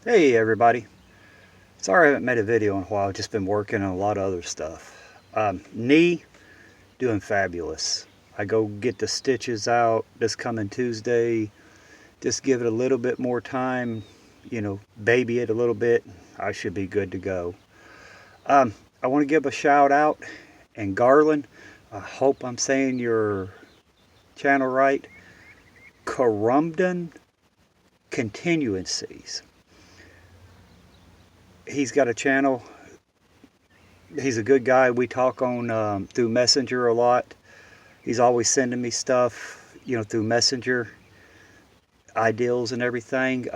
Hey everybody. Sorry I haven't made a video in a while. I've just been working on a lot of other stuff. Knee, doing fabulous. I go get the stitches out this coming Tuesday. Just give it a little bit more time, baby it a little bit. I should be good to go. Um, I want to give a shout out and Garland. I hope I'm saying your channel right. Corumdon Continuancies. He's got a channel. He's a good guy. We talk on through Messenger a lot. He's always sending me stuff, through Messenger, ideals and everything.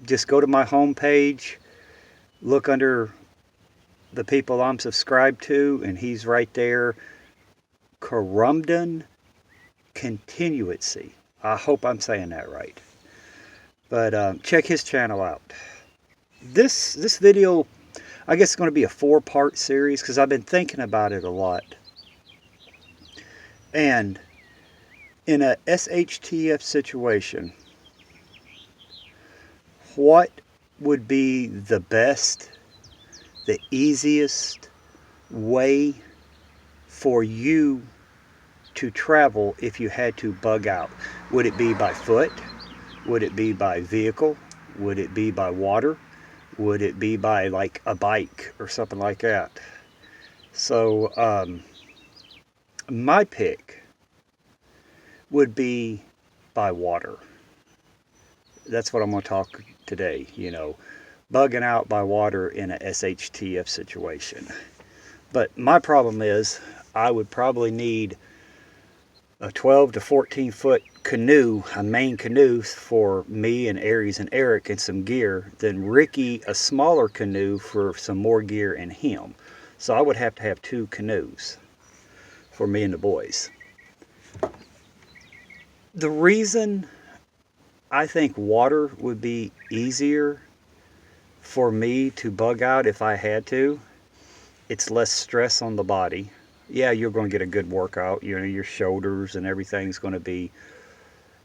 Just go to my homepage, look under the people I'm subscribed to, and he's right there. Corumdon Continuancy. I hope I'm saying that right. But check his channel out. This video, I guess, it's going to be a 4-part series because I've been thinking about it a lot. And in a SHTF situation, what would be the best, the easiest way for you to travel if you had to bug out? Would it be by foot? Would it be by vehicle? Would it be by water? Would it be by like a bike or something like that? So my pick would be by water. That's what I'm going to talk today, bugging out by water in a SHTF situation. But my problem is I would probably need a 12 to 14 foot canoe, a main canoe for me and Aries and Eric and some gear, then Ricky a smaller canoe for some more gear and him. So I would have to have 2 canoes for me and the boys. The reason I think water would be easier for me to bug out if I had to, it's less stress on the body. Yeah, you're going to get a good workout. Your shoulders and everything's going to be,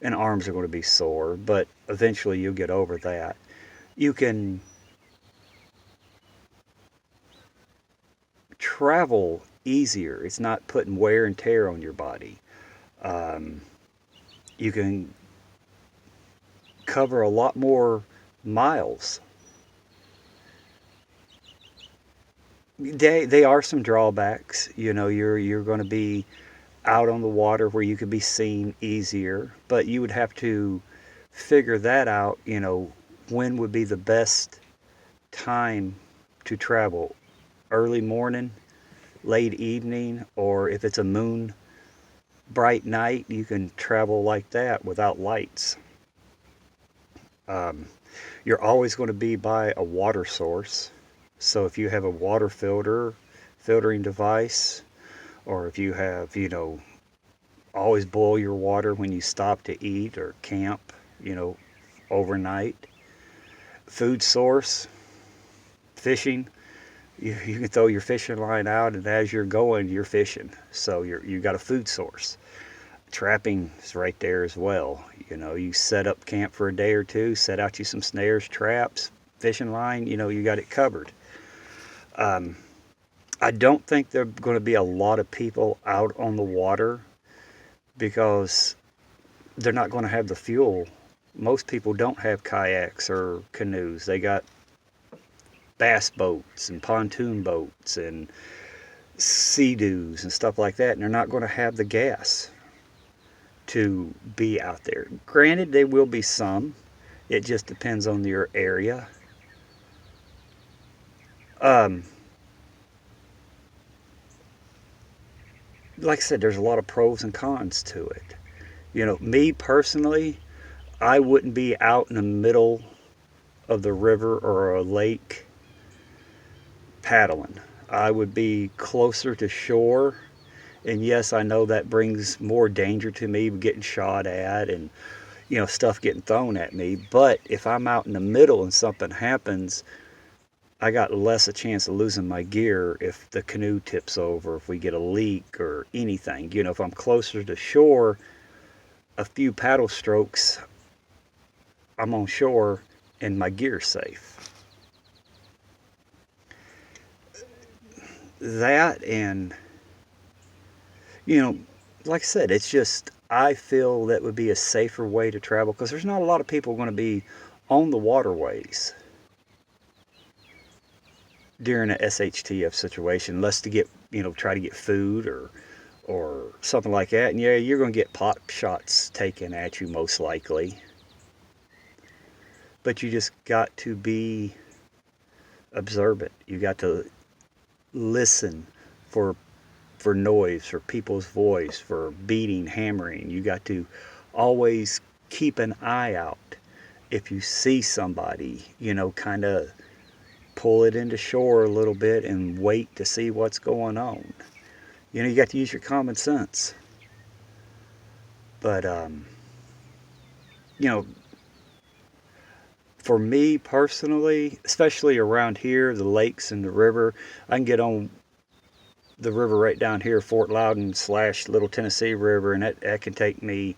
and arms are going to be sore, but eventually you'll get over that. You can travel easier. It's not putting wear and tear on your body. You can cover a lot more miles. They are some drawbacks. You're going to be out on the water where you could be seen easier, but you would have to figure that out. When would be the best time to travel? Early morning, late evening, or if it's a moon bright night, you can travel like that without lights. You're always going to be by a water source. So if you have a water filtering device, or if you have, always boil your water when you stop to eat or camp, overnight. Food source, fishing. You can throw your fishing line out, and as you're going, you're fishing. So you got a food source. Trapping is right there as well. You set up camp for a day or two, set out you some snares, traps, fishing line. You got it covered. I don't think there are going to be a lot of people out on the water because they're not going to have the fuel. Most people don't have kayaks or canoes. They got bass boats and pontoon boats and sea-doos and stuff like that, and they're not going to have the gas to be out there. Granted, there will be some. It just depends on your area. Like I said, there's a lot of pros and cons to it. Me personally, I wouldn't be out in the middle of the river or a lake paddling. I would be closer to shore. And yes, I know that brings more danger to me, getting shot at and, stuff getting thrown at me. But if I'm out in the middle and something happens, I got less a chance of losing my gear if the canoe tips over, if we get a leak or anything. If I'm closer to shore, a few paddle strokes, I'm on shore and my gear safe. That, and, you know, like I said, it's just, I feel that would be a safer way to travel because there's not a lot of people going to be on the waterways during a SHTF situation, unless to get, try to get food or something like that. And yeah, you're going to get pot shots taken at you most likely. But you just got to be observant. You got to listen for noise, for people's voice, for beating, hammering. You got to always keep an eye out. If you see somebody, kind of pull it into shore a little bit and wait to see what's going on. You got to use your common sense. But, for me personally, especially around here, the lakes and the river, I can get on the river right down here, Fort Loudon / Little Tennessee River, and that can take me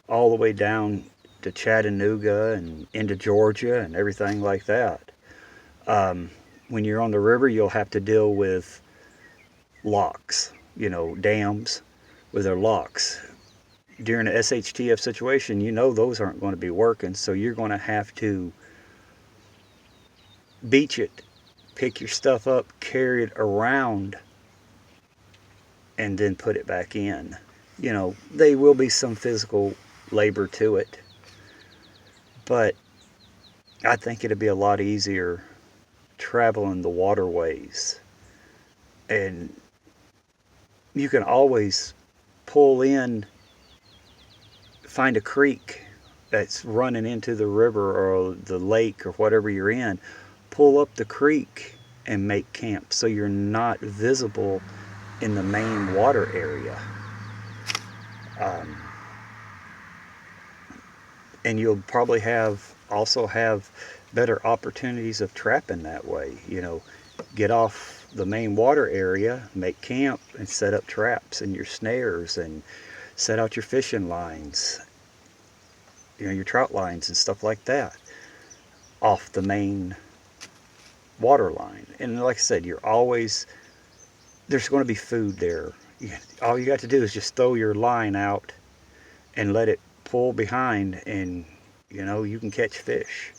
all the way down to Chattanooga and into Georgia and everything like that. When you're on the river, you'll have to deal with locks, dams with their locks. During a SHTF situation, those aren't going to be working, so you're going to have to beach it, pick your stuff up, carry it around, and then put it back in. There will be some physical labor to it, but I think it'd be a lot easier traveling the waterways. And you can always pull in, find a creek that's running into the river or the lake or whatever you're in, pull up the creek and make camp so you're not visible in the main water area. And you'll probably also have better opportunities of trapping that way. Get off the main water area, make camp, and set up traps and your snares and set out your fishing lines, your trout lines and stuff like that off the main water line. And like I said, there's going to be food there. All you got to do is just throw your line out and let it pull behind, and you can catch fish.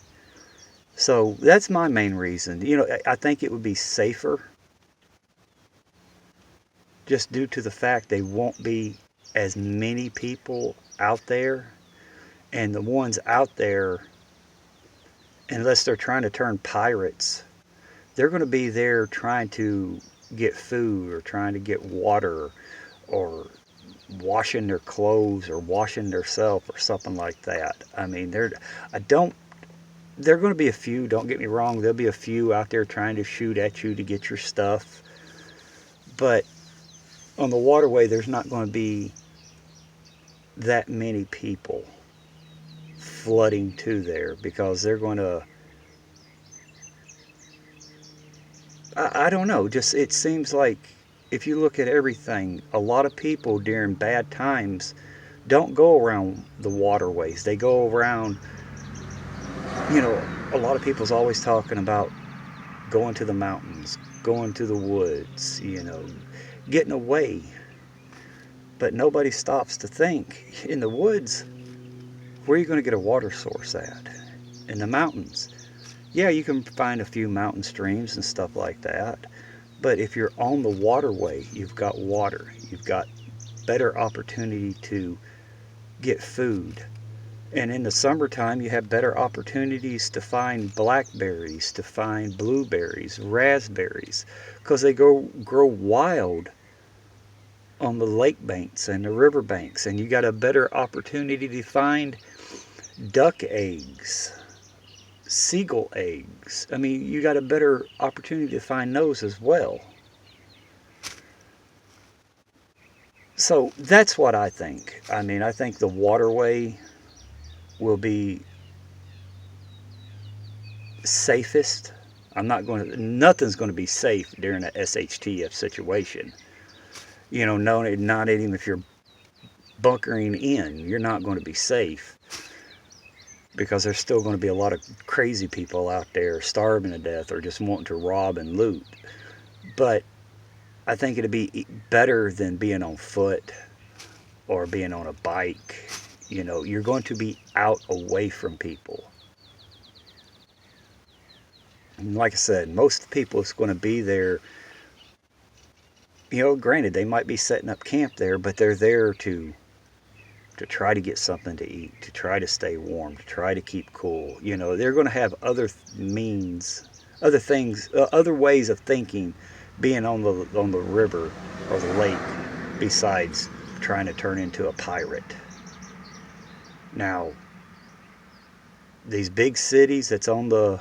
So that's my main reason. I think it would be safer just due to the fact they won't be as many people out there, and the ones out there, unless they're trying to turn pirates, they're going to be there trying to get food or trying to get water or washing their clothes or washing themselves or something like that. I mean, there are going to be a few, don't get me wrong, there'll be a few out there trying to shoot at you to get your stuff. But on the waterway, there's not going to be that many people flooding to there because they're going to, I don't know, just it seems like if you look at everything, a lot of people during bad times don't go around the waterways. They go around, a lot of people's always talking about going to the mountains, going to the woods, getting away. But nobody stops to think, in the woods, where are you going to get a water source at? In the mountains, yeah, you can find a few mountain streams and stuff like that. But if you're on the waterway, you've got water. You've got better opportunity to get food. And in the summertime, you have better opportunities to find blackberries, to find blueberries, raspberries, because they grow wild on the lake banks and the river banks. And you got a better opportunity to find duck eggs, seagull eggs. I mean, you got a better opportunity to find those as well. So that's what I think. I mean, I think the waterway will be safest. Nothing's going to be safe during a SHTF situation. Not even if you're bunkering in, you're not going to be safe. because there's still going to be a lot of crazy people out there starving to death or just wanting to rob and loot. But I think it'd be better than being on foot or being on a bike. You know, you're going to be out away from people. And like I said, most people is going to be there. You know, granted, they might be setting up camp there, but they're there to try to get something to eat, to try to stay warm, to try to keep cool. You know, they're going to have other means, other things, other ways of thinking, being on the river or the lake, besides trying to turn into a pirate. Now, these big cities that's on the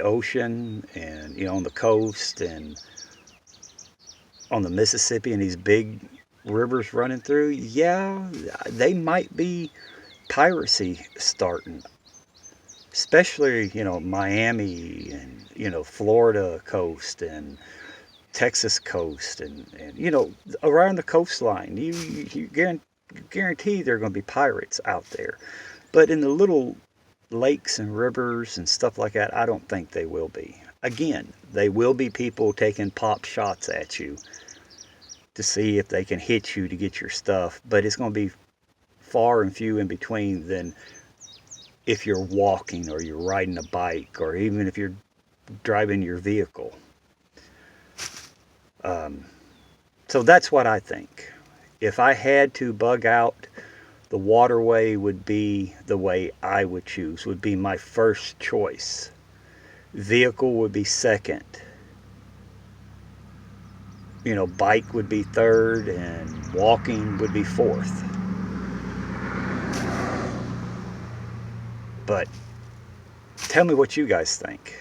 ocean and on the coast and on the Mississippi and these big rivers running through, yeah, they might be piracy starting. Especially, Miami and, Florida coast and Texas coast and around the coastline. You guarantee there are going to be pirates out there. But in the little lakes and rivers and stuff like that, I don't think they will be. Again, they will be people taking pop shots at you to see if they can hit you to get your stuff, but it's going to be far and few in between than if you're walking or you're riding a bike or even if you're driving your vehicle. So that's what I think. If I had to bug out, the waterway would be the way I would choose, would be my first choice. Vehicle would be second. Bike would be third, and walking would be fourth. But tell me what you guys think.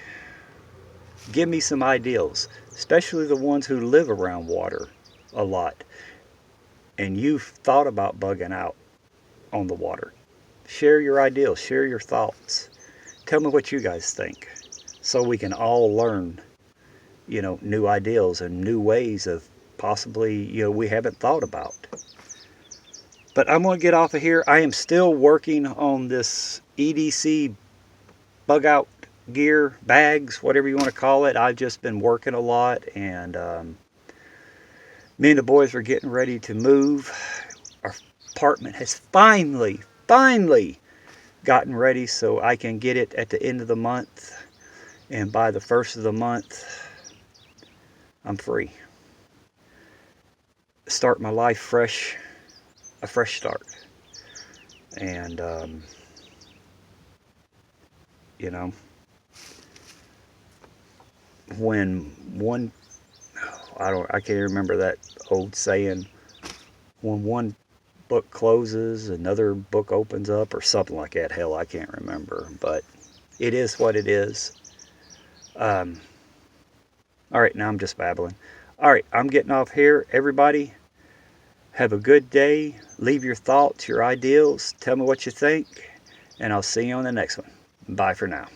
Give me some ideas, especially the ones who live around water a lot, and you've thought about bugging out on the water. Share your ideas, share your thoughts. Tell me what you guys think, so we can all learn, new ideas and new ways of possibly, we haven't thought about. But I'm going to get off of here. I am still working on this EDC bug out gear, bags, whatever you want to call it. I've just been working a lot, and me and the boys are getting ready to move. Our apartment has finally gotten ready, so I can get it at the end of the month, and by the first of the month I'm free. Start my life fresh, a fresh start. And when one, I can't remember that old saying, when one book closes, another book opens up, or something like that. Hell, I can't remember, but it is what it is. All right, now I'm just babbling. All right, I'm getting off here. Everybody, have a good day. Leave your thoughts, your ideals. Tell me what you think, and I'll see you on the next one. Bye for now.